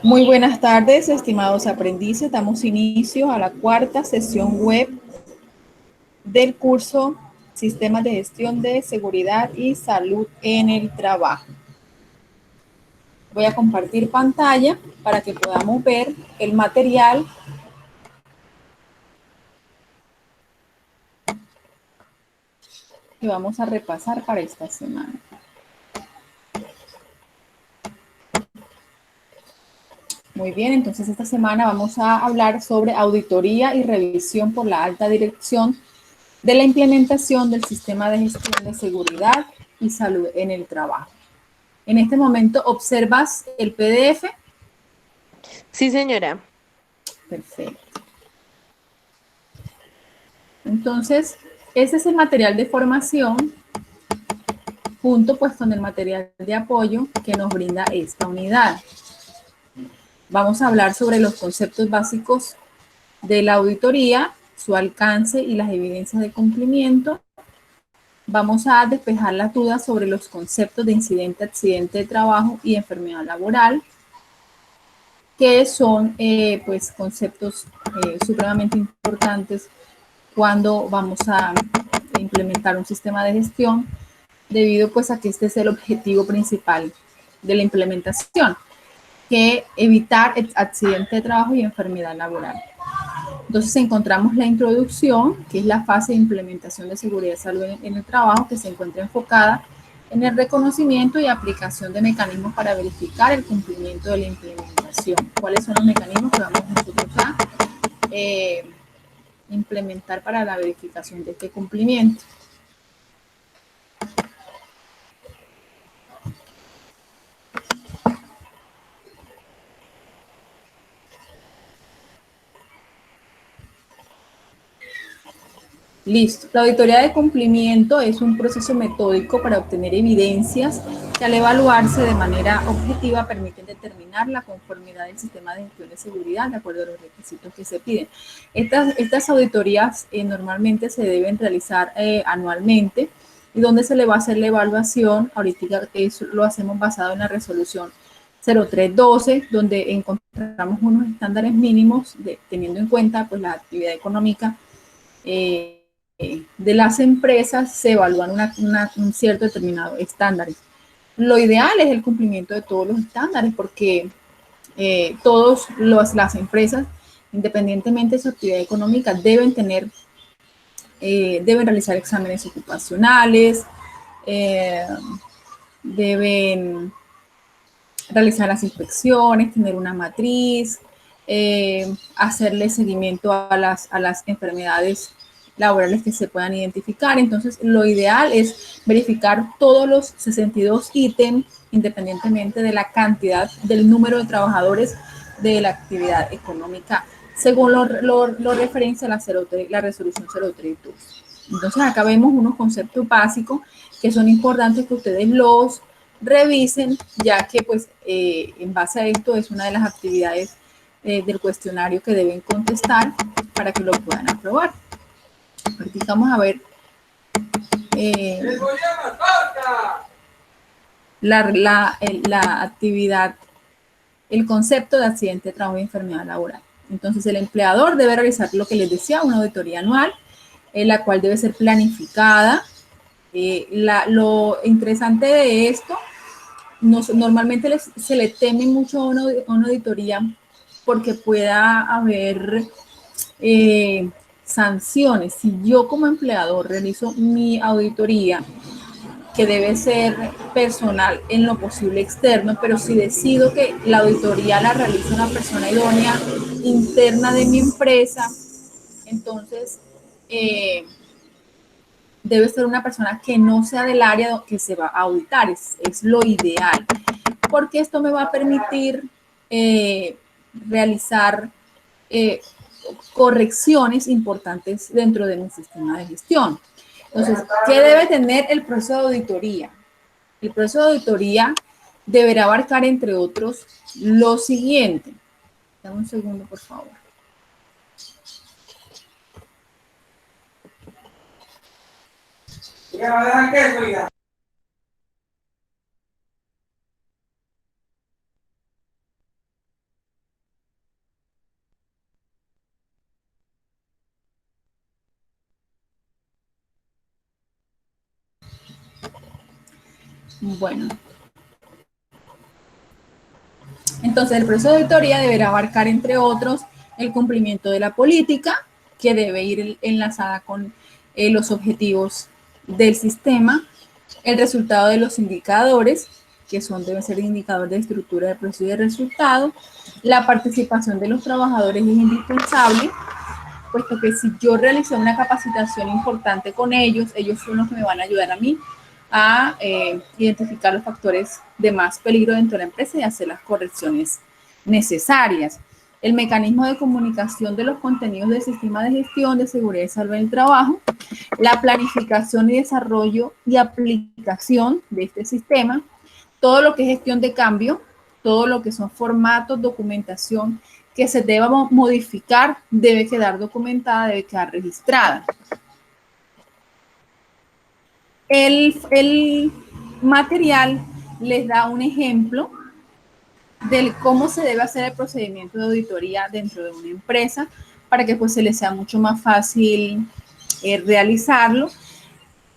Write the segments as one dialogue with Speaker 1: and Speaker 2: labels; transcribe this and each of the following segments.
Speaker 1: Muy buenas tardes, estimados aprendices. Damos inicio a la cuarta sesión web del curso Sistemas de Gestión de Seguridad y Salud en el Trabajo. Voy a compartir pantalla para que podamos ver el material que vamos a repasar para esta semana. Muy bien, entonces esta semana vamos a hablar sobre auditoría y revisión por la alta dirección de la implementación del sistema de gestión de seguridad y salud en el trabajo. En este momento observas el PDF.
Speaker 2: Sí, señora.
Speaker 1: Perfecto. Entonces, ese es el material de formación junto pues con el material de apoyo que nos brinda esta unidad. Vamos a hablar sobre los conceptos básicos de la auditoría, su alcance y las evidencias de cumplimiento. Vamos a despejar las dudas sobre los conceptos de incidente, accidente de trabajo y enfermedad laboral, que son pues conceptos supremamente importantes cuando vamos a implementar un sistema de gestión, debido pues a que este es el objetivo principal de la implementación, que evitar accidente de trabajo y enfermedad laboral. Entonces encontramos la introducción, que es la fase de implementación de seguridad y salud en el trabajo, que se encuentra enfocada en el reconocimiento y aplicación de mecanismos para verificar el cumplimiento de la implementación. ¿Cuáles son los mecanismos que vamos nosotros a implementar para la verificación de este cumplimiento? Listo. La auditoría de cumplimiento es un proceso metódico para obtener evidencias que al evaluarse de manera objetiva permiten determinar la conformidad del sistema de gestión de seguridad de acuerdo a los requisitos que se piden. Estas auditorías normalmente se deben realizar anualmente, y donde se le va a hacer la evaluación. Ahorita eso lo hacemos basado en la resolución 0312, donde encontramos unos estándares mínimos teniendo en cuenta pues la actividad económica de las empresas. Se evalúan un cierto determinado estándares. Lo ideal es el cumplimiento de todos los estándares, porque todas las empresas, independientemente de su actividad económica, deben realizar exámenes ocupacionales, eh, deben realizar las inspecciones, tener una matriz, hacerle seguimiento a las enfermedades laborales que se puedan identificar. Entonces, lo ideal es verificar todos los 62 ítems, independientemente de la cantidad, del número de trabajadores de la actividad económica, según lo referencia a la resolución 032. Entonces, acá vemos unos conceptos básicos que son importantes que ustedes los revisen, ya que pues en base a esto es una de las actividades del cuestionario que deben contestar para que lo puedan aprobar. Aquí vamos a ver eh, la actividad, el concepto de accidente de trabajo y enfermedad laboral. Entonces, el empleador debe realizar lo que les decía, una auditoría anual, la cual debe ser planificada. Lo interesante de esto, normalmente se le teme mucho a una auditoría porque pueda haber sanciones. Si yo como empleador realizo mi auditoría, que debe ser personal, en lo posible externo, pero si decido que la auditoría la realiza una persona idónea interna de mi empresa, entonces debe ser una persona que no sea del área que se va a auditar. Es lo ideal, porque esto me va a permitir realizar eh, correcciones importantes dentro de mi sistema de gestión. Entonces, ¿qué debe tener el proceso de auditoría? El proceso de auditoría deberá abarcar, entre otros, lo siguiente. Dame un segundo, por favor. Bueno, entonces el proceso de auditoría deberá abarcar, entre otros, el cumplimiento de la política, que debe ir enlazada con los objetivos del sistema, el resultado de los indicadores, que deben ser indicadores de estructura de proceso y de resultado. La participación de los trabajadores es indispensable, puesto que si yo realicé una capacitación importante con ellos, ellos son los que me van a ayudar a mí a identificar los factores de más peligro dentro de la empresa y hacer las correcciones necesarias. El mecanismo de comunicación de los contenidos del sistema de gestión de seguridad y salud en el trabajo, la planificación y desarrollo y aplicación de este sistema, todo lo que es gestión de cambio, todo lo que son formatos, documentación que se deba modificar, debe quedar documentada, debe quedar registrada. El material les da un ejemplo de cómo se debe hacer el procedimiento de auditoría dentro de una empresa para que pues se les sea mucho más fácil realizarlo,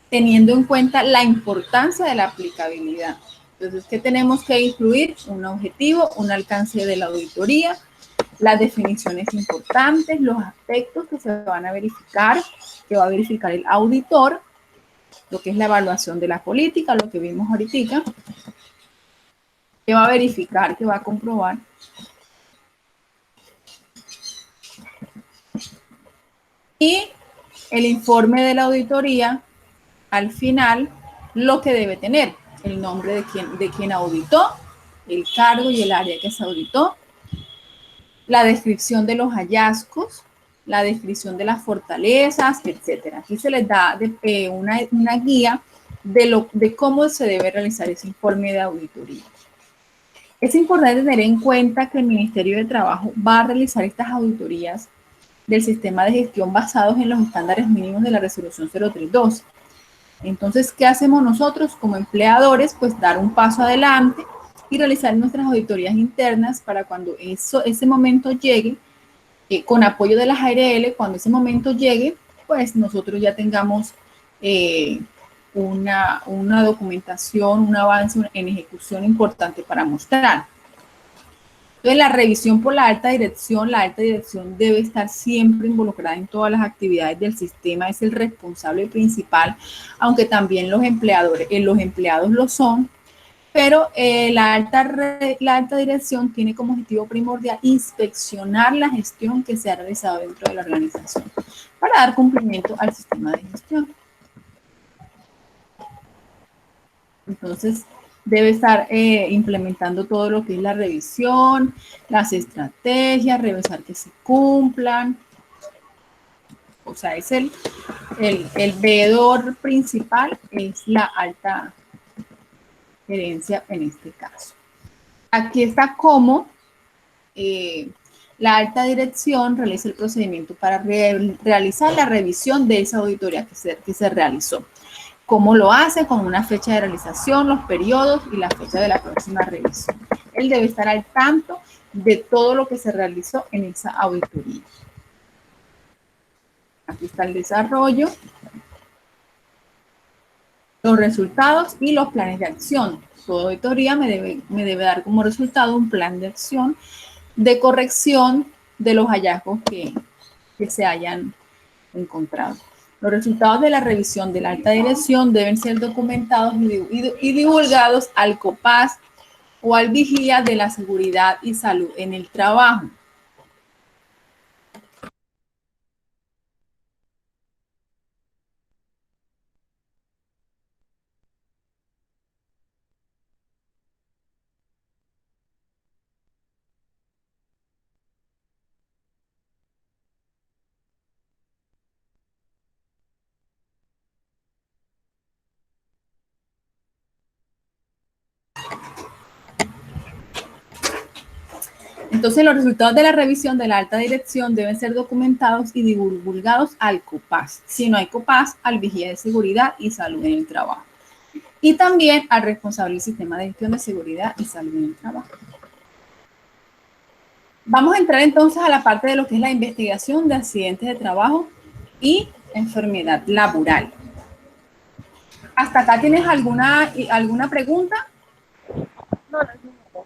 Speaker 1: teniendo en cuenta la importancia de la aplicabilidad. Entonces, ¿qué tenemos que incluir? Un objetivo, un alcance de la auditoría, las definiciones importantes, los aspectos que se van a verificar, que va a verificar el auditor, lo que es la evaluación de la política, lo que vimos ahorita, que va a verificar, que va a comprobar. Y el informe de la auditoría, al final, lo que debe tener, el nombre de quien auditó, el cargo y el área que se auditó, la descripción de los hallazgos, la descripción de las fortalezas, etc. Aquí se les da una guía de cómo se debe realizar ese informe de auditoría. Es importante tener en cuenta que el Ministerio de Trabajo va a realizar estas auditorías del sistema de gestión basados en los estándares mínimos de la resolución 032. Entonces, ¿qué hacemos nosotros como empleadores? Pues dar un paso adelante y realizar nuestras auditorías internas para cuando ese momento llegue, con apoyo de las ARL, cuando ese momento llegue, pues nosotros ya tengamos una documentación, un avance en ejecución importante para mostrar. Entonces, la revisión por la alta dirección debe estar siempre involucrada en todas las actividades del sistema, es el responsable principal, aunque también los empleados lo son, pero la alta dirección tiene como objetivo primordial inspeccionar la gestión que se ha realizado dentro de la organización para dar cumplimiento al sistema de gestión. Entonces, debe estar implementando todo lo que es la revisión, las estrategias, revisar que se cumplan. O sea, es el veedor principal, es la alta gerencia en este caso. Aquí está cómo la alta dirección realiza el procedimiento para realizar la revisión de esa auditoría que se realizó. ¿Cómo lo hace? Con una fecha de realización, los periodos y la fecha de la próxima revisión. Él debe estar al tanto de todo lo que se realizó en esa auditoría. Aquí está el desarrollo, los resultados y los planes de acción. Toda auditoría me debe dar como resultado un plan de acción de corrección de los hallazgos que se hayan encontrado. Los resultados de la revisión de la alta dirección deben ser documentados y divulgados al COPAS o al vigía de la seguridad y salud en el trabajo. Entonces, los resultados de la revisión de la alta dirección deben ser documentados y divulgados al COPAS. Si no hay COPAS, al vigía de seguridad y salud en el trabajo. Y también al responsable del sistema de gestión de seguridad y salud en el trabajo. Vamos a entrar entonces a la parte de lo que es la investigación de accidentes de trabajo y enfermedad laboral. ¿Hasta acá tienes alguna pregunta?
Speaker 2: No, no, no.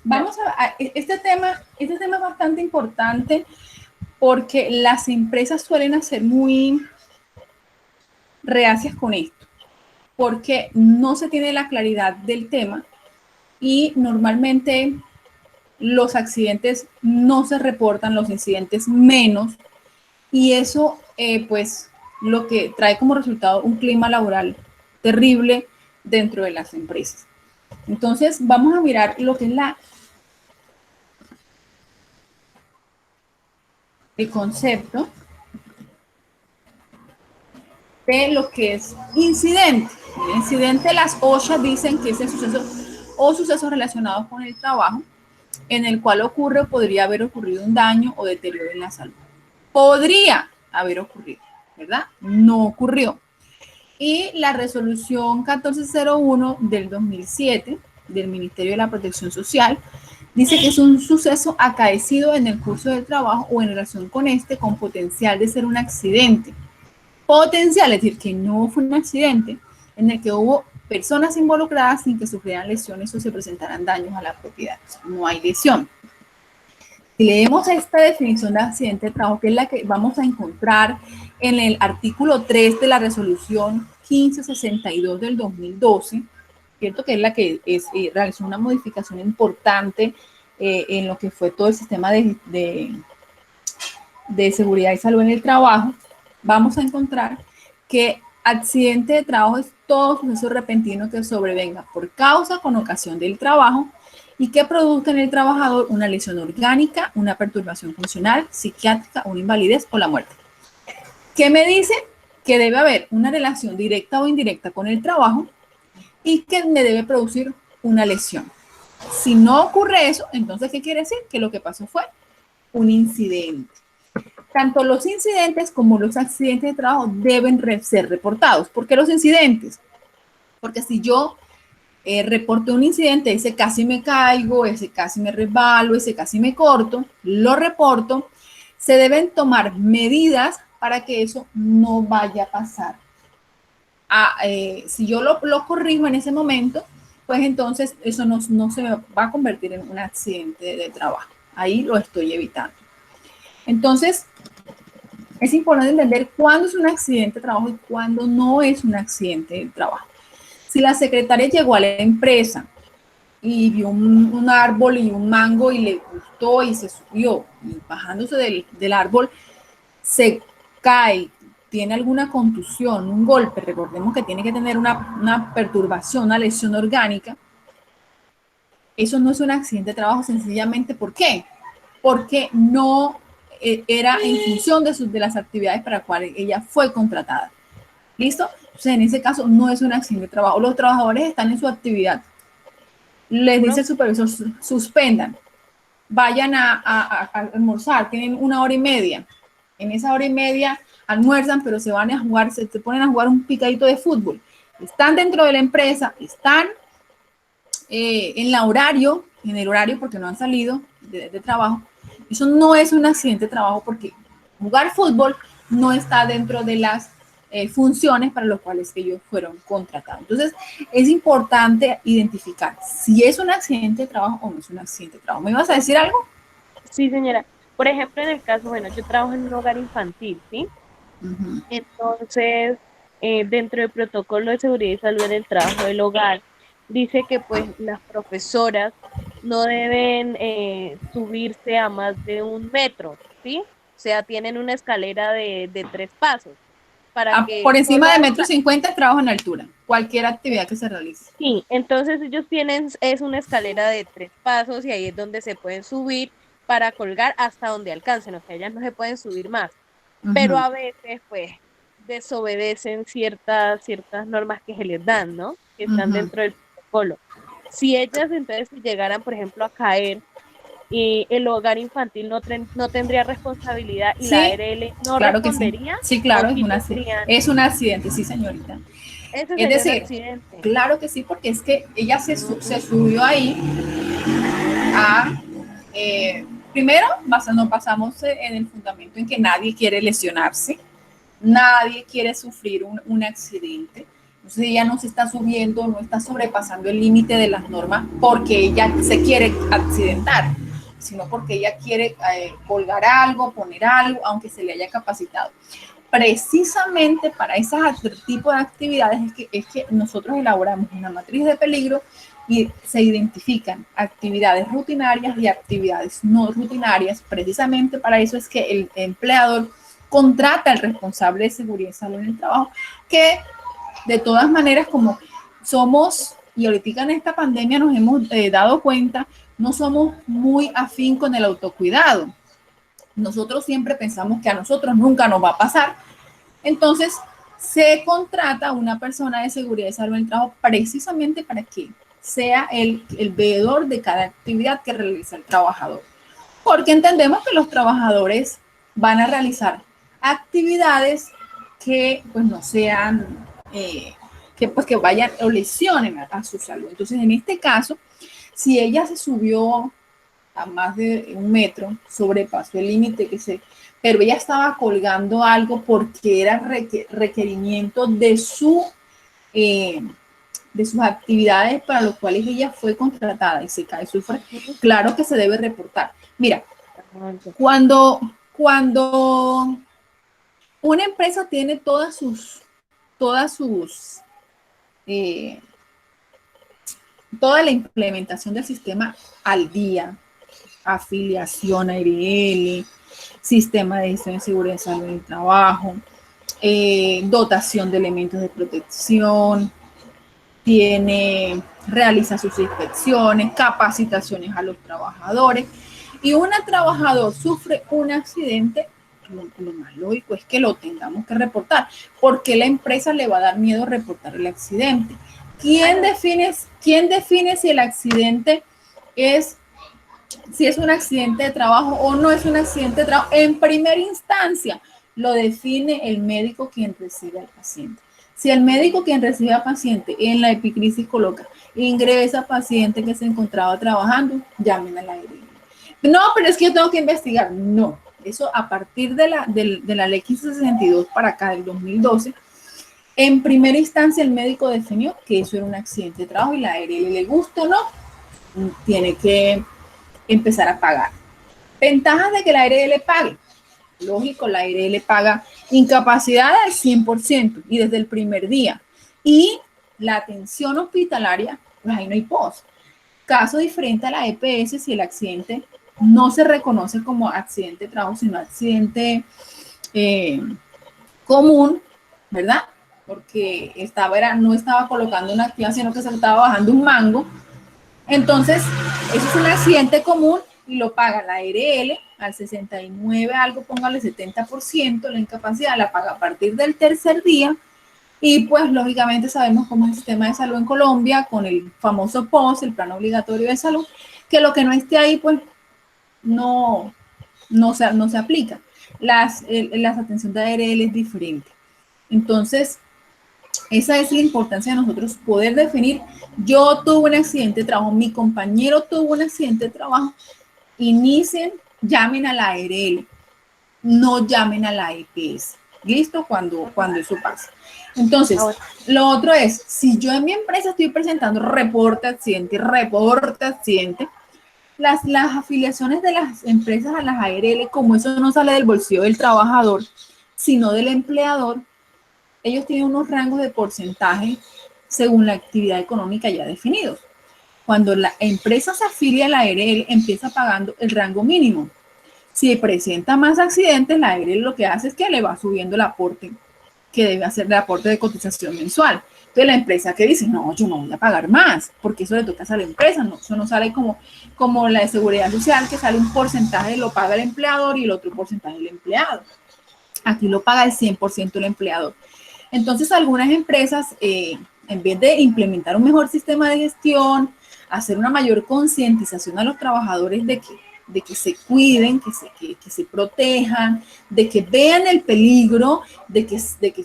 Speaker 1: Vamos este tema es bastante importante porque las empresas suelen ser muy reacias con esto, porque no se tiene la claridad del tema y normalmente los accidentes no se reportan, los incidentes menos, y eso pues lo que trae como resultado un clima laboral terrible dentro de las empresas. Entonces vamos a mirar lo que es el concepto de lo que es incidente. El incidente, las OSHA dicen que es el suceso o sucesos relacionados con el trabajo en el cual ocurre o podría haber ocurrido un daño o deterioro en la salud. Podría haber ocurrido, ¿verdad? No ocurrió. Y la resolución 1401 del 2007 del Ministerio de la Protección Social dice que es un suceso acaecido en el curso del trabajo o en relación con este con potencial de ser un accidente. Potencial, es decir, que no fue un accidente en el que hubo personas involucradas sin que sufrieran lesiones o se presentaran daños a la propiedad. O sea, no hay lesión. Si leemos esta definición de accidente de trabajo, que es la que vamos a encontrar en el artículo 3 de la resolución 1562 del 2012, ¿cierto? Que es la que realizó una modificación importante en lo que fue todo el sistema de seguridad y salud en el trabajo, vamos a encontrar que accidente de trabajo es todo suceso repentino que sobrevenga por causa con ocasión del trabajo y que produzca en el trabajador una lesión orgánica, una perturbación funcional, psiquiátrica, una invalidez o la muerte. ¿Qué me dice? Que debe haber una relación directa o indirecta con el trabajo y que me debe producir una lesión. Si no ocurre eso, entonces, ¿qué quiere decir? Que lo que pasó fue un incidente. Tanto los incidentes como los accidentes de trabajo deben ser reportados. ¿Por qué los incidentes? Porque si yo reporto un incidente, ese casi me caigo, ese casi me resbalo, ese casi me corto, lo reporto, se deben tomar medidas para que eso no vaya a pasar. Si yo lo corrijo en ese momento, pues entonces eso no se va a convertir en un accidente de trabajo. Ahí lo estoy evitando. Entonces, es importante entender cuándo es un accidente de trabajo y cuándo no es un accidente de trabajo. Si la secretaria llegó a la empresa y vio un árbol y un mango y le gustó y se subió, y bajándose del árbol, se cae, tiene alguna contusión, un golpe, recordemos que tiene que tener una perturbación, una lesión orgánica, eso no es un accidente de trabajo sencillamente. ¿Por qué? Porque no era en función de las actividades para las cuales ella fue contratada. ¿Listo? Entonces, en ese caso, no es un accidente de trabajo. Los trabajadores están en su actividad. Les dice el supervisor, suspendan, vayan a almorzar, tienen 1 hora y media. En esa hora y media almuerzan, pero se van a jugar, se ponen a jugar un picadito de fútbol. Están dentro de la empresa, están en el horario porque no han salido de trabajo. Eso no es un accidente de trabajo porque jugar fútbol no está dentro de las funciones para las cuales ellos fueron contratados. Entonces, es importante identificar si es un accidente de trabajo o no es un accidente de trabajo. ¿Me ibas a decir algo?
Speaker 2: Sí, señora. Por ejemplo, en el caso, bueno, yo trabajo en un hogar infantil, ¿sí? Entonces, dentro del protocolo de seguridad y salud en el trabajo del hogar, dice que pues las profesoras no deben subirse a más de 1 metro, ¿sí? O sea, tienen una escalera de 3 pasos. Para que
Speaker 1: por encima de 1,50 m trabajo en altura, cualquier actividad que se realice.
Speaker 2: Sí, entonces ellos tienen, es una escalera de 3 pasos y ahí es donde se pueden subir para colgar hasta donde alcancen, o sea, ellas no se pueden subir más. Pero a veces, pues, desobedecen ciertas normas que se les dan, ¿no? Que están dentro del protocolo. Si ellas entonces llegaran, por ejemplo, a caer, y el hogar infantil no tendría responsabilidad y
Speaker 1: ¿Sí?
Speaker 2: La ARL no
Speaker 1: Claro
Speaker 2: respondería.
Speaker 1: Que sí. Sí, claro, es un accidente, sí, señorita.
Speaker 2: Ese
Speaker 1: Es
Speaker 2: sería un
Speaker 1: decir,
Speaker 2: accidente.
Speaker 1: claro que sí, porque es que ella se subió ahí a... primero, no pasamos en el fundamento en que nadie quiere lesionarse, Nadie quiere sufrir un accidente. Entonces ella no se está subiendo, no está sobrepasando el límite de las normas porque ella se quiere accidentar, sino porque ella quiere colgar algo, poner algo, aunque se le haya capacitado. Precisamente para ese tipo de actividades es que nosotros elaboramos una matriz de peligro y se identifican actividades rutinarias y actividades no rutinarias. Precisamente para eso es que el empleador contrata al responsable de seguridad y salud en el trabajo, que de todas maneras, como somos, y ahorita en esta pandemia nos hemos dado cuenta, no somos muy afín con el autocuidado. Nosotros siempre pensamos que a nosotros nunca nos va a pasar. Entonces, se contrata a una persona de seguridad y salud en el trabajo precisamente para que sea el veedor de cada actividad que realiza el trabajador. Porque entendemos que los trabajadores van a realizar actividades que pues no sean, que vayan o lesionen a su salud. Entonces, en este caso, si ella se subió a más de 1 metro, sobrepasó el límite pero ella estaba colgando algo porque era requerimiento de sus actividades para los cuales ella fue contratada y se cae su claro que se debe reportar. Mira, cuando una empresa tiene toda la implementación del sistema al día, afiliación a ARL, sistema de gestión de seguridad y salud en el trabajo, dotación de elementos de protección, realiza sus inspecciones, capacitaciones a los trabajadores, y un trabajador sufre un accidente, lo más lógico es que lo tengamos que reportar, porque la empresa le va a dar miedo reportar el accidente. ¿Quién define si el accidente si es un accidente de trabajo o no es un accidente de trabajo? En primera instancia, lo define el médico quien recibe al paciente. Si el médico quien recibe al paciente en la epicrisis coloca, ingresa paciente que se encontraba trabajando, llamen a la ARL. No, pero es que yo tengo que investigar. No, eso a partir de la ley 1562 para acá, del 2012, en primera instancia el médico definió que eso era un accidente de trabajo y la ARL, le gusta o no, tiene que empezar a pagar. Ventajas de que la ARL pague. Lógico, la ARL paga incapacidad al 100% y desde el primer día. Y la atención hospitalaria, pues ahí no hay post. Caso diferente a la EPS, si el accidente no se reconoce como accidente de trabajo, sino accidente común, ¿verdad? Porque no estaba colocando una actividad, sino que se estaba bajando un mango. Entonces, eso es un accidente común y lo paga la ARL al 69, algo, póngale 70%, la incapacidad la paga a partir del tercer día. Y pues lógicamente sabemos cómo es el sistema de salud en Colombia, con el famoso POS, el plan obligatorio de salud, que lo que no esté ahí pues no se aplica. La atención de ARL es diferente. Entonces, esa es la importancia de nosotros poder definir, yo tuve un accidente de trabajo, mi compañero tuvo un accidente de trabajo, llamen a la ARL, no llamen a la EPS. ¿Listo? Cuando eso pasa. Entonces, lo otro es, si yo en mi empresa estoy presentando reporte accidente, las afiliaciones de las empresas a las ARL, como eso no sale del bolsillo del trabajador, sino del empleador, ellos tienen unos rangos de porcentaje según la actividad económica ya definidos. Cuando la empresa se afilia a la ARL, empieza pagando el rango mínimo. Si presenta más accidentes, la ARL lo que hace es que le va subiendo el aporte que debe hacer, el aporte de cotización mensual. Entonces la empresa que dice, no, yo no voy a pagar más, porque eso le toca a la empresa, no, eso no sale como la de seguridad social, que sale un porcentaje, lo paga el empleador y el otro porcentaje el empleado. Aquí lo paga el 100% el empleador. Entonces algunas empresas, en vez de implementar un mejor sistema de gestión, hacer una mayor concientización a los trabajadores de que se cuiden, que se protejan, de que vean el peligro, de que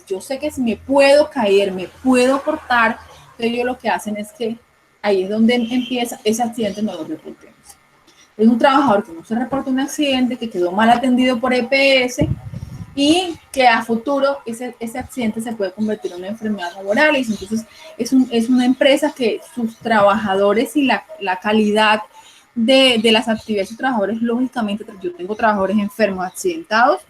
Speaker 1: yo sé que si me puedo caer, me puedo cortar. Entonces ellos lo que hacen es que ahí es donde empieza, ese accidente no lo reportemos. Es un trabajador que no se reporta un accidente, que quedó mal atendido por EPS, y que a futuro ese accidente se puede convertir en una enfermedad laboral. Entonces, es una empresa que sus trabajadores y la calidad de las actividades de trabajadores, lógicamente, yo tengo trabajadores enfermos, accidentados,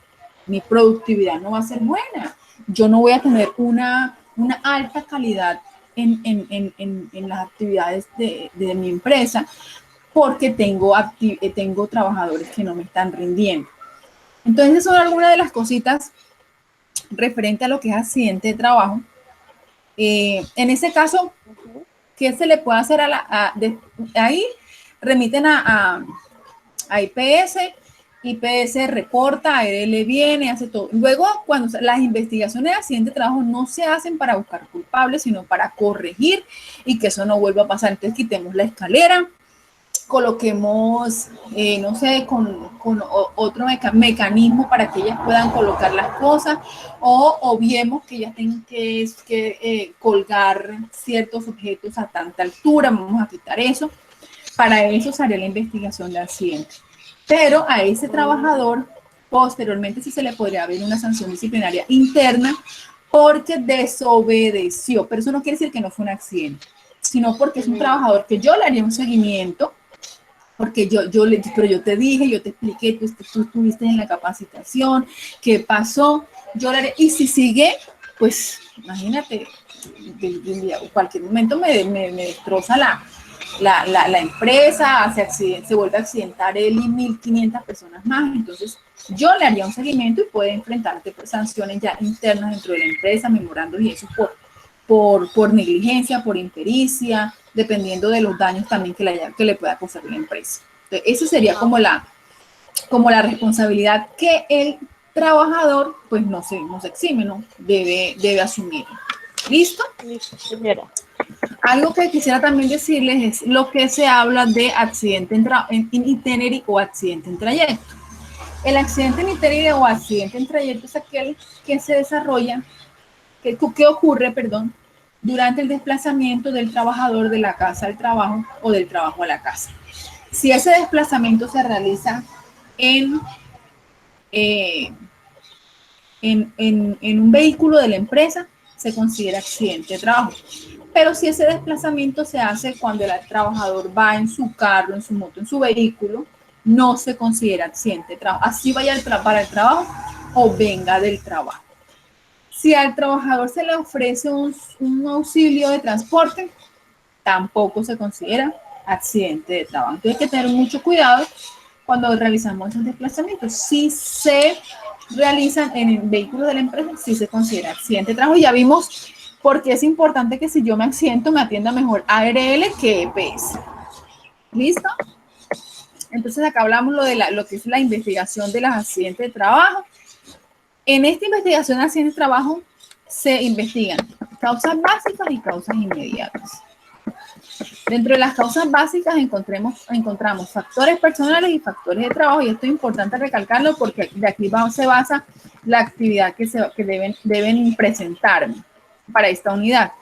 Speaker 1: mi productividad no va a ser buena. Yo no voy a tener una alta calidad en las actividades de mi empresa porque tengo trabajadores que no me están rindiendo. Entonces, esas son algunas de las cositas referente a lo que es accidente de trabajo. En ese caso, ¿qué se le puede hacer ahí? Remiten a IPS, IPS reporta, ARL viene, hace todo. Luego, cuando las investigaciones de accidente de trabajo no se hacen para buscar culpables, sino para corregir y que eso no vuelva a pasar. Entonces, quitemos la escalera, coloquemos, no sé, con otro mecanismo para que ellas puedan colocar las cosas, o obviemos que ellas tengan que colgar ciertos objetos a tanta altura, vamos a quitar eso. Para eso se haría la investigación de accidente. Pero a ese trabajador, posteriormente sí se le podría haber una sanción disciplinaria interna porque desobedeció. Pero eso no quiere decir que no fue un accidente, sino porque es un trabajador que yo le haría un seguimiento, porque pero yo te dije, yo te expliqué, tú estuviste en la capacitación, qué pasó, yo le haré, y si sigue, pues imagínate, cualquier momento me destroza la empresa, se vuelve a accidentar él y 1.500 personas más. Entonces yo le haría un seguimiento y puede enfrentarte por sanciones ya internas dentro de la empresa, memorandos y eso por negligencia, por impericia, dependiendo de los daños también que le pueda causar la empresa. Entonces, eso sería como la responsabilidad que el trabajador pues no se exime, ¿no? Debe asumir. ¿Listo?
Speaker 2: Listo, señora.
Speaker 1: Algo que quisiera también decirles es lo que se habla de accidente en itinerario o accidente en trayecto. El accidente en itinerario o accidente en trayecto es aquel que se desarrolla, que ocurre, durante el desplazamiento del trabajador de la casa al trabajo o del trabajo a la casa. Si ese desplazamiento se realiza en un vehículo de la empresa, se considera accidente de trabajo. Pero si ese desplazamiento se hace cuando el trabajador va en su carro, en su moto, en su vehículo, no se considera accidente de trabajo. Así vaya para el trabajo o venga del trabajo. Si al trabajador se le ofrece un auxilio de transporte, tampoco se considera accidente de trabajo. Entonces hay que tener mucho cuidado cuando realizamos esos desplazamientos. Si se realizan en vehículos de la empresa, sí se considera accidente de trabajo. Ya vimos por qué es importante que si yo me accidento me atienda mejor ARL que EPS. ¿Listo? Entonces acá hablamos lo que es la investigación de los accidentes de trabajo. En esta investigación de accidentes de trabajo se investigan causas básicas y causas inmediatas. Dentro de las causas básicas encontramos factores personales y factores de trabajo, y esto es importante recalcarlo porque de aquí se basa la actividad que deben presentarme para esta unidad.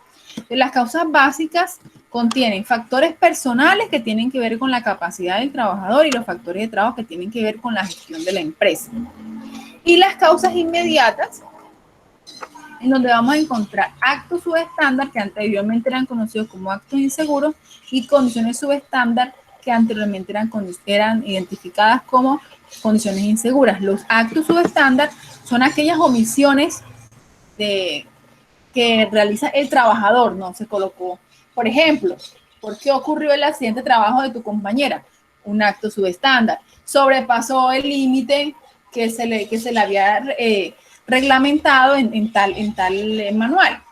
Speaker 1: Las causas básicas contienen factores personales que tienen que ver con la capacidad del trabajador y los factores de trabajo que tienen que ver con la gestión de la empresa. Y las causas inmediatas, en donde vamos a encontrar actos subestándar que anteriormente eran conocidos como actos inseguros y condiciones subestándar que anteriormente eran identificadas como condiciones inseguras. Los actos subestándar son aquellas omisiones que realiza el trabajador, ¿no? Se colocó, por ejemplo, ¿por qué ocurrió el accidente de trabajo de tu compañera? Un acto subestándar. Sobrepasó el límite que se le había reglamentado en tal manual.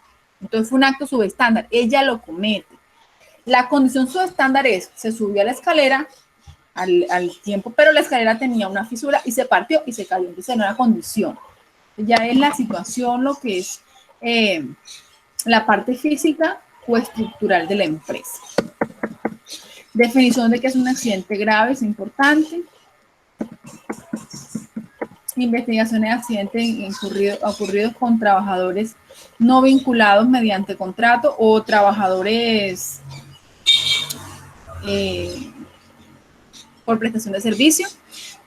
Speaker 1: Entonces fue un acto subestándar. Ella lo comete. La condición subestándar es, se subió a la escalera al tiempo, pero la escalera tenía una fisura y se partió y se cayó. Entonces no era condición. Ya es la situación, lo que es la parte física o estructural de la empresa. Definición de que es un accidente grave, es importante. Investigaciones de accidentes ocurridos con trabajadores no vinculados mediante contrato o trabajadores por prestación de servicio.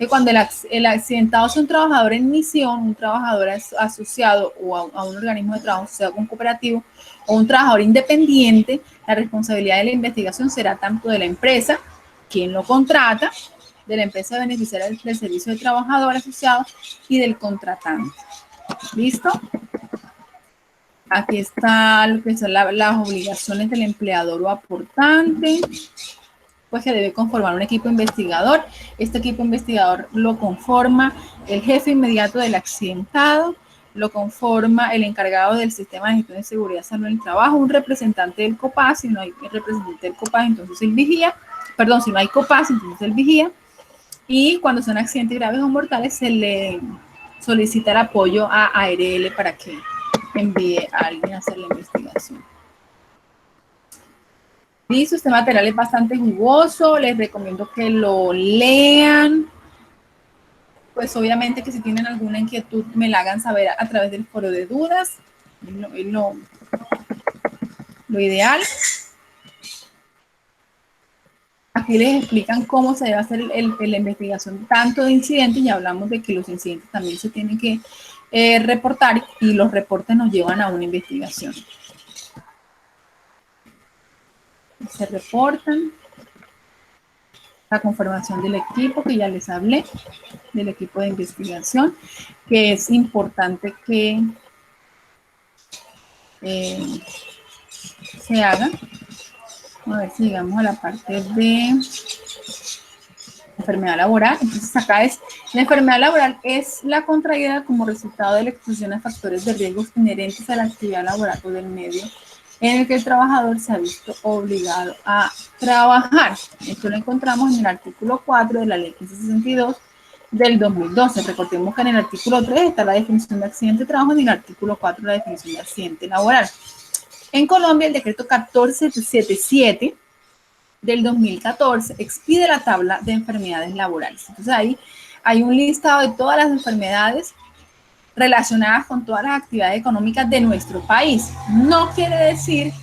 Speaker 1: que cuando el accidentado es un trabajador en misión, un trabajador asociado o a un organismo de trabajo asociado con un cooperativo o un trabajador independiente, la responsabilidad de la investigación será tanto de la empresa, quien lo contrata, de la empresa beneficiaria del servicio de trabajador asociado y del contratante. ¿Listo? Aquí está lo que son las obligaciones del empleador o aportante, pues que debe conformar un equipo investigador. Este equipo investigador lo conforma el jefe inmediato del accidentado, lo conforma el encargado del sistema de gestión de seguridad salud en el trabajo, un representante del COPAS, si no hay representante del COPAS, entonces el vigía, perdón, si no hay COPAS, entonces el vigía, y cuando son accidentes graves o mortales se le solicita el apoyo a ARL para que envíe a alguien a hacer la investigación. Listo, este material es bastante jugoso, les recomiendo que lo lean. Pues obviamente que si tienen alguna inquietud me la hagan saber a través del foro de dudas, es lo ideal. Aquí les explican cómo se debe hacer la investigación tanto de incidentes, y hablamos de que los incidentes también se tienen que reportar y los reportes nos llevan a una investigación. Se reportan. La conformación del equipo, que ya les hablé, del equipo de investigación, que es importante que se haga. A ver si llegamos a la parte de enfermedad laboral. Entonces acá es, la enfermedad laboral es la contraída como resultado de la exposición a factores de riesgos inherentes a la actividad laboral o del medio en el que el trabajador se ha visto obligado a trabajar. Esto lo encontramos en el artículo 4 de la ley 1562 del 2012. Recordemos que en el artículo 3 está la definición de accidente de trabajo y en el artículo 4 la definición de accidente laboral. En Colombia, el decreto 1477 del 2014 expide la tabla de enfermedades laborales. Entonces ahí hay un listado de todas las enfermedades relacionadas con todas las actividades económicas de nuestro país. No quiere decir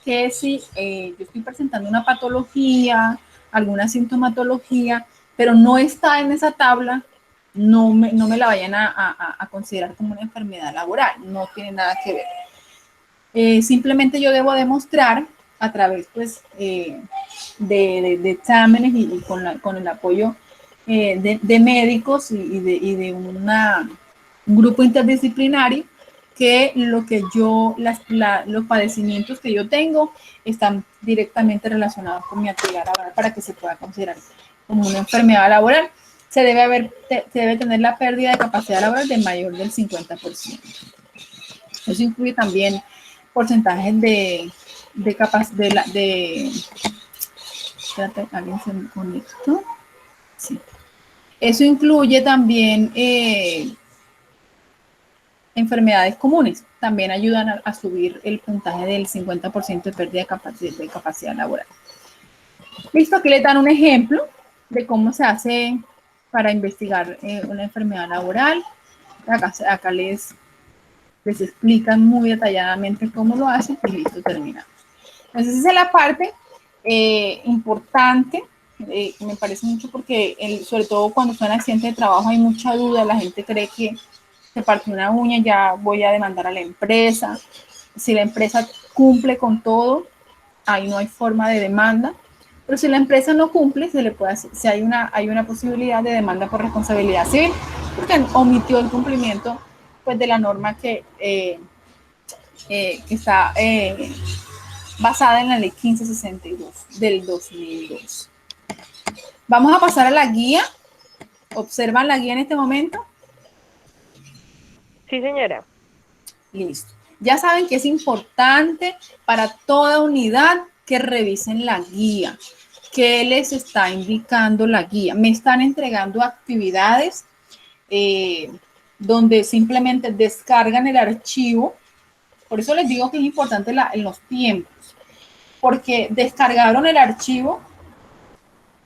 Speaker 1: que si yo estoy presentando una patología, alguna sintomatología, pero no está en esa tabla, no me la vayan a considerar como una enfermedad laboral. No tiene nada que ver. Simplemente yo debo demostrar a través pues, de exámenes y con el apoyo de médicos y de un grupo interdisciplinario, que los padecimientos que yo tengo están directamente relacionados con mi actividad laboral para que se pueda considerar como una enfermedad laboral. Se debe tener la pérdida de capacidad laboral de mayor del 50%. Eso incluye también porcentajes espérate, ¿alguien se me conectó? Sí. Eso incluye también enfermedades comunes. También ayudan a subir el puntaje del 50% de pérdida de capacidad laboral. Listo, aquí les dan un ejemplo de cómo se hace para investigar una enfermedad laboral. Acá les explican muy detalladamente cómo lo hacen y listo, terminamos. Entonces esa es la parte importante, me parece mucho porque sobre todo cuando son accidentes de trabajo hay mucha duda, la gente cree que se partió una uña, ya voy a demandar a la empresa. Si la empresa cumple con todo, ahí no hay forma de demanda, pero si la empresa no cumple, se le puede hacer, si hay una posibilidad de demanda por responsabilidad civil, porque omitió el cumplimiento pues, de la norma que está basada en la ley 1562 del 2002. Vamos a pasar a la guía. ¿Observan la guía en este momento?
Speaker 2: Sí, señora.
Speaker 1: Listo. Ya saben que es importante para toda unidad que revisen la guía. ¿Qué les está indicando la guía? Me están entregando actividades donde simplemente descargan el archivo. Por eso les digo que es importante en los tiempos, porque descargaron el archivo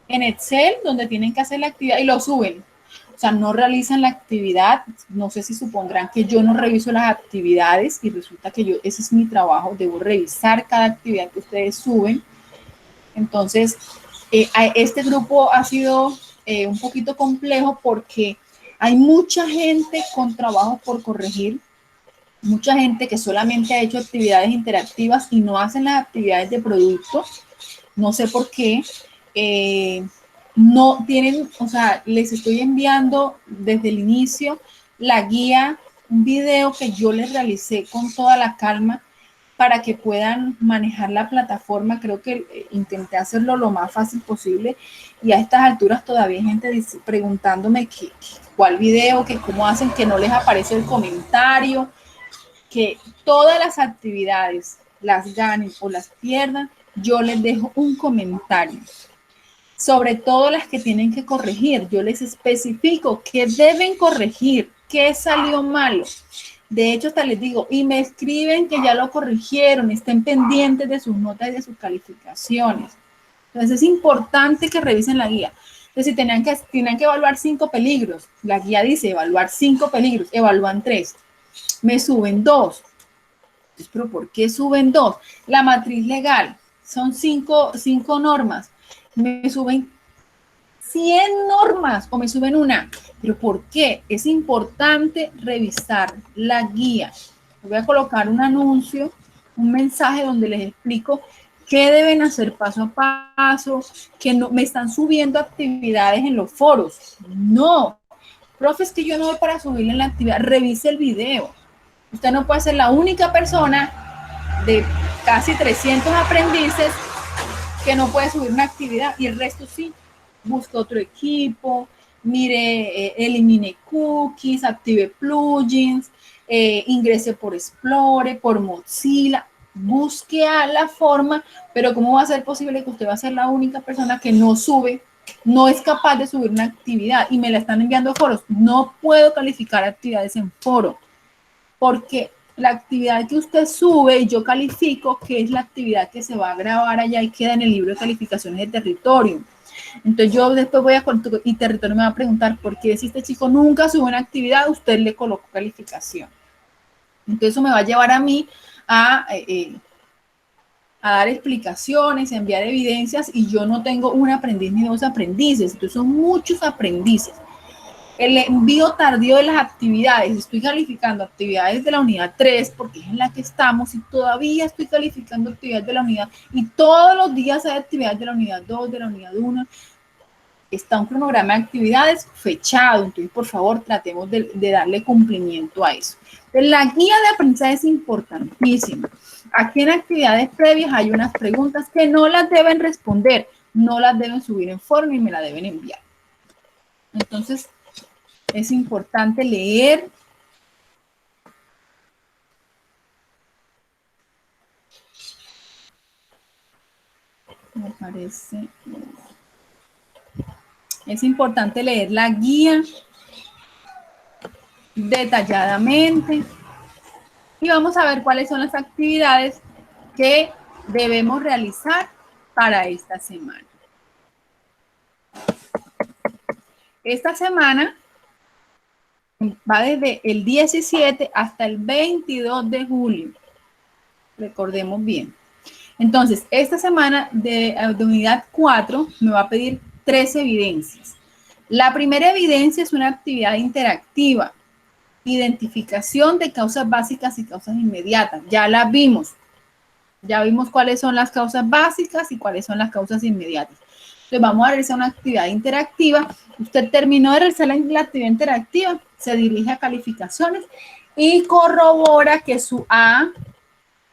Speaker 1: en Excel donde tienen que hacer la actividad y lo suben. O sea, no realizan la actividad. No sé si supondrán que yo no reviso las actividades y resulta que ese es mi trabajo, debo revisar cada actividad que ustedes suben. Entonces, este grupo ha sido un poquito complejo porque hay mucha gente con trabajo por corregir, mucha gente que solamente ha hecho actividades interactivas y no hacen las actividades de producto. No sé por qué. No tienen, o sea, les estoy enviando desde el inicio la guía, un video que yo les realicé con toda la calma para que puedan manejar la plataforma. Creo que intenté hacerlo lo más fácil posible y a estas alturas todavía hay gente preguntándome cuál video, que cómo hacen, que no les aparece el comentario, que todas las actividades las ganen o las pierdan, yo les dejo un comentario. Sobre todo las que tienen que corregir, yo les especifico qué deben corregir, qué salió malo. De hecho, hasta les digo, y me escriben que ya lo corrigieron, estén pendientes de sus notas y de sus calificaciones. Entonces es importante que revisen la guía. Entonces, si tenían que evaluar 5 peligros, la guía dice evaluar 5 peligros, evalúan 3, me suben 2. Entonces, ¿pero por qué suben 2? La matriz legal, son 5 normas, me suben 100 normas o me suben una. ¿Pero por qué? Es importante revisar la guía. Voy a colocar un anuncio, un mensaje donde les explico qué deben hacer paso a paso, que no me están subiendo actividades en los foros. No, profe, es que yo no voy para subirle la actividad. Revise el video. Usted no puede ser la única persona de casi 300 aprendices que no puede subir una actividad y el resto sí. Busque otro equipo, mire, elimine cookies, active plugins, ingrese por Explorer, por Mozilla, busque a la forma, pero ¿cómo va a ser posible que usted va a ser la única persona que no sube, no es capaz de subir una actividad y me la están enviando a foros? No puedo calificar actividades en foro, porque la actividad que usted sube y yo califico, que es la actividad que se va a grabar allá y queda en el libro de calificaciones de territorio. Entonces yo después voy a y territorio me va a preguntar por qué si este chico nunca sube una actividad, usted le colocó calificación. Entonces eso me va a llevar a mí a dar explicaciones, a enviar evidencias y yo no tengo un aprendiz ni 2 aprendices, entonces son muchos aprendices. El envío tardío de las actividades, estoy calificando actividades de la unidad 3 porque es en la que estamos y todavía estoy calificando actividades de la unidad y todos los días hay actividades de la unidad 2, de la unidad 1. Está un cronograma de actividades fechado, entonces por favor tratemos de darle cumplimiento a eso. Entonces, la guía de aprendizaje es importantísima. Aquí en actividades previas hay unas preguntas que no las deben responder, no las deben subir en foro y me la deben enviar. Entonces, es importante leer. Me parece. Es importante leer la guía detalladamente. Y vamos a ver cuáles son las actividades que debemos realizar para esta semana. Esta semana va desde el 17 hasta el 22 de julio. Recordemos bien. Entonces, esta semana de unidad 4 me va a pedir 3 evidencias. La primera evidencia es una actividad interactiva. Identificación de causas básicas y causas inmediatas. Ya las vimos. Ya vimos cuáles son las causas básicas y cuáles son las causas inmediatas. Entonces vamos a realizar una actividad interactiva. Usted terminó de realizar la actividad interactiva, se dirige a calificaciones y corrobora que su A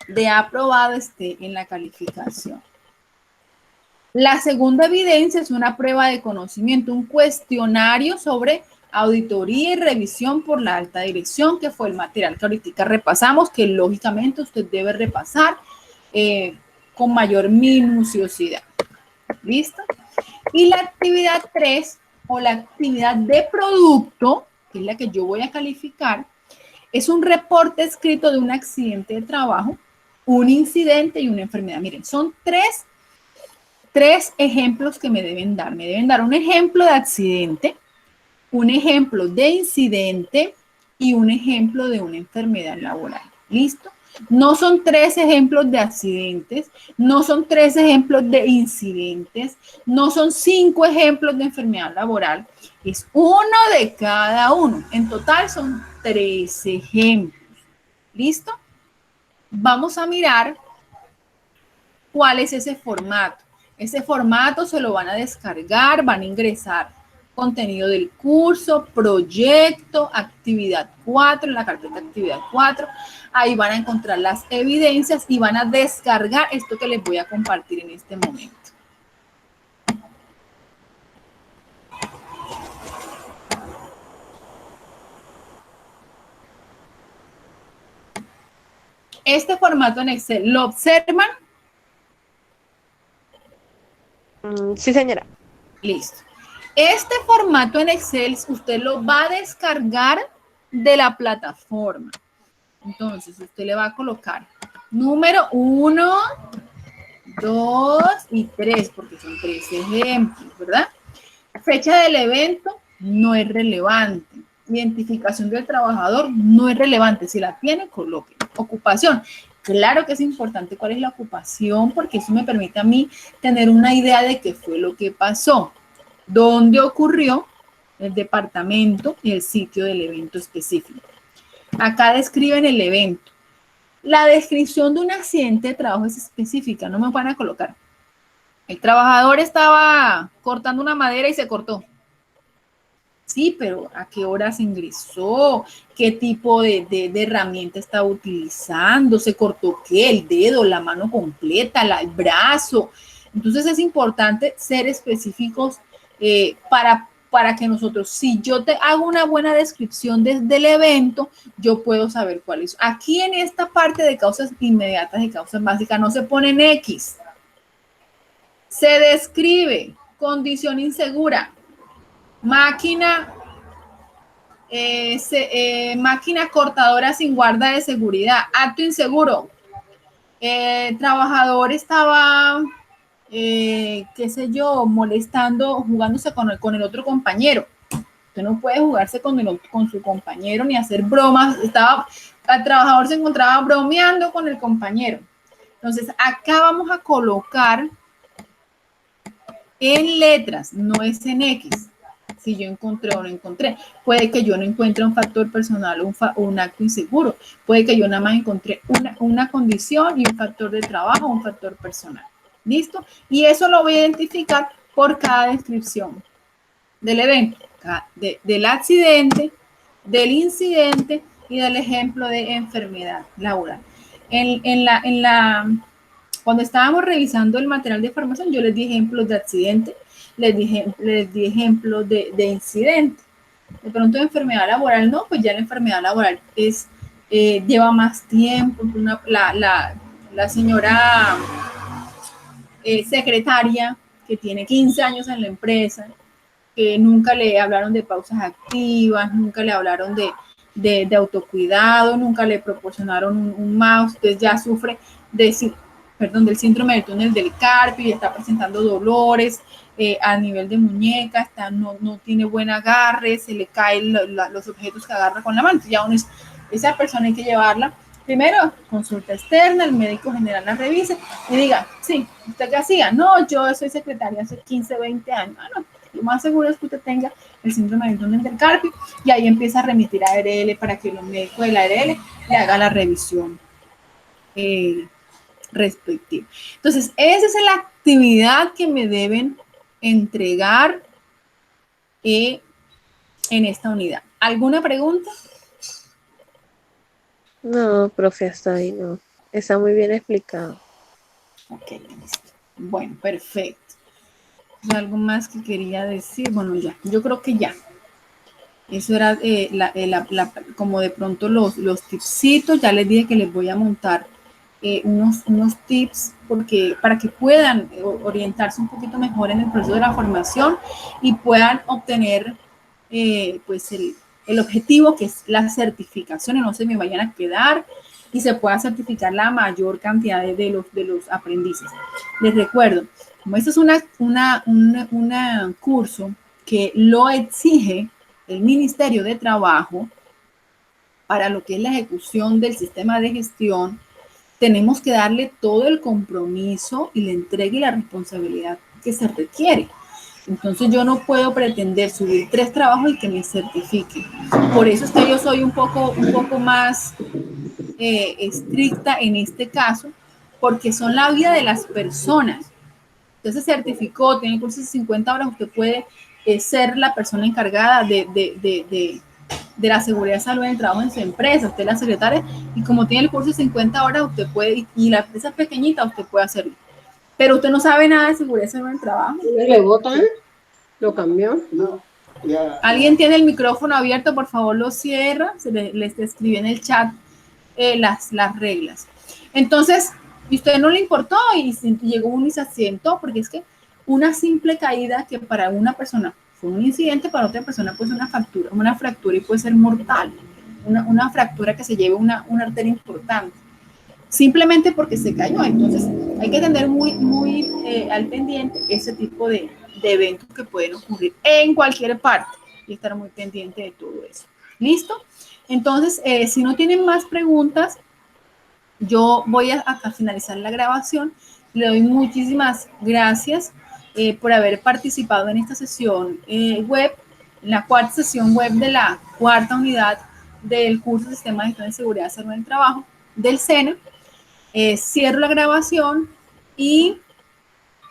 Speaker 1: de aprobado esté en la calificación. La segunda evidencia es una prueba de conocimiento, un cuestionario sobre auditoría y revisión por la alta dirección, que fue el material que ahorita repasamos, que lógicamente usted debe repasar con mayor minuciosidad. ¿Listo? Y la actividad 3 o la actividad de producto, que es la que yo voy a calificar, es un reporte escrito de un accidente de trabajo, un incidente y una enfermedad. Miren, son tres ejemplos que me deben dar. Me deben dar un ejemplo de accidente, un ejemplo de incidente y un ejemplo de una enfermedad laboral. ¿Listo? No son 3 ejemplos de accidentes, no son 3 ejemplos de incidentes, no son 5 ejemplos de enfermedad laboral, es uno de cada uno. En total son 3 ejemplos. ¿Listo? Vamos a mirar cuál es ese formato. Ese formato se lo van a descargar, van a ingresar contenido del curso, proyecto, actividad 4, en la carpeta actividad 4. Ahí van a encontrar las evidencias y van a descargar esto que les voy a compartir en este momento. Este formato en Excel, ¿lo observan?
Speaker 2: Sí, señora.
Speaker 1: Listo. Este formato en Excel usted lo va a descargar de la plataforma. Entonces, usted le va a colocar número 1, 2 y 3, porque son 3 ejemplos, ¿verdad? Fecha del evento no es relevante. Identificación del trabajador no es relevante. Si la tiene, coloque. Ocupación. Claro que es importante cuál es la ocupación, porque eso me permite a mí tener una idea de qué fue lo que pasó, dónde ocurrió, el departamento y el sitio del evento específico. Acá describen el evento. La descripción de un accidente de trabajo es específica, no me van a colocar. El trabajador estaba cortando una madera y se cortó. Sí, pero ¿a qué horas ingresó? ¿Qué tipo de herramienta estaba utilizando? ¿Se cortó qué? ¿El dedo, la mano completa, el brazo? Entonces es importante ser específicos para que nosotros, si yo te hago una buena descripción del evento, yo puedo saber cuál es. Aquí en esta parte de causas inmediatas y causas básicas no se ponen X. Se describe condición insegura, máquina máquina cortadora sin guarda de seguridad, acto inseguro, trabajador estaba, qué sé yo, molestando, jugándose con el otro compañero. Usted no puede jugarse con su compañero ni hacer bromas. El trabajador se encontraba bromeando con el compañero. Entonces, acá vamos a colocar en letras, no es en X. Si yo encontré o no encontré. Puede que yo no encuentre un factor personal o un acto inseguro. Puede que yo nada más encontré una condición y un factor de trabajo o un factor personal. ¿Listo? Y eso lo voy a identificar por cada descripción del evento, del accidente, del incidente y del ejemplo de enfermedad laboral. Cuando estábamos revisando el material de formación, yo les di ejemplos de accidente, les di ejemplos de incidente. De pronto de enfermedad laboral no, pues ya la enfermedad laboral lleva más tiempo. La señora secretaria que tiene 15 años en la empresa, que nunca le hablaron de pausas activas, nunca le hablaron de autocuidado, nunca le proporcionaron un mouse, entonces ya sufre del síndrome del túnel del carpio y está presentando dolores a nivel de muñeca, no tiene buen agarre, se le caen los objetos que agarra con la mano. Ya esa persona hay que llevarla primero, consulta externa, el médico general la revise y diga, sí, ¿usted qué hacía? No, yo soy secretaria hace 15, 20 años. No, lo más seguro es que usted tenga el síndrome del túnel del carpio y ahí empieza a remitir a ARL para que los médicos de la ARL le hagan la revisión respectiva. Entonces, esa es la actividad que me deben entregar en esta unidad. ¿Alguna pregunta?
Speaker 2: No, profe, hasta ahí no. Está muy bien explicado.
Speaker 1: Ok, listo. Bueno, perfecto. ¿Algo más que quería decir? Bueno, ya, yo creo que ya. Eso era como de pronto los tipsitos. Ya les dije que les voy a montar unos tips para que puedan orientarse un poquito mejor en el proceso de la formación y puedan obtener pues el objetivo, que es la certificación, y no se me vayan a quedar y se pueda certificar la mayor cantidad de los aprendices. Les recuerdo, como esto es un curso que lo exige el Ministerio de Trabajo para lo que es la ejecución del sistema de gestión tenemos que darle todo el compromiso y la entrega y la responsabilidad que se requiere. Entonces yo no puedo pretender subir 3 trabajos y que me certifiquen. Por eso es que yo soy un poco más estricta en este caso, porque son la vida de las personas. Usted se certificó, tiene cursos de 50 horas, usted puede ser la persona encargada de la seguridad y salud en el trabajo en su empresa, usted es la secretaria, y como tiene el curso de 50 horas, usted puede, y la empresa es pequeñita, usted puede hacerlo. Pero usted no sabe nada de seguridad y salud en el trabajo.
Speaker 3: ¿Le votan? ¿Lo cambió? No.
Speaker 1: Alguien tiene el micrófono abierto, por favor lo cierra, les escribí en el chat las reglas. Entonces, y usted no le importó y llegó uno y se asientó, porque es que una simple caída que para una persona fue un incidente, para otra persona puede ser una fractura y puede ser mortal, una fractura que se lleve una arteria importante, simplemente porque se cayó. Entonces, hay que tener muy al pendiente ese tipo de eventos que pueden ocurrir en cualquier parte y estar muy pendiente de todo eso. ¿Listo? Entonces, si no tienen más preguntas, yo voy a finalizar la grabación. Le doy muchísimas gracias por haber participado en esta sesión web, la cuarta sesión web de la cuarta unidad del curso de Sistema de Gestión de Seguridad y Salud en el Trabajo del SENA. Cierro la grabación y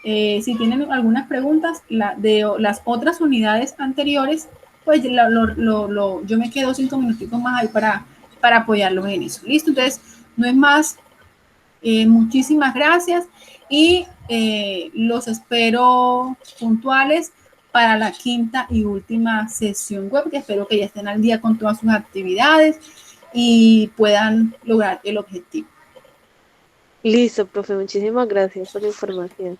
Speaker 1: si tienen algunas preguntas de las otras unidades anteriores, pues yo me quedo 5 minuticos más ahí para apoyarlos en eso. ¿Listo? Entonces, no es más. Muchísimas gracias y los espero puntuales para la quinta y última sesión web, que espero que ya estén al día con todas sus actividades y puedan lograr el objetivo.
Speaker 2: Listo, profe, muchísimas gracias por la información.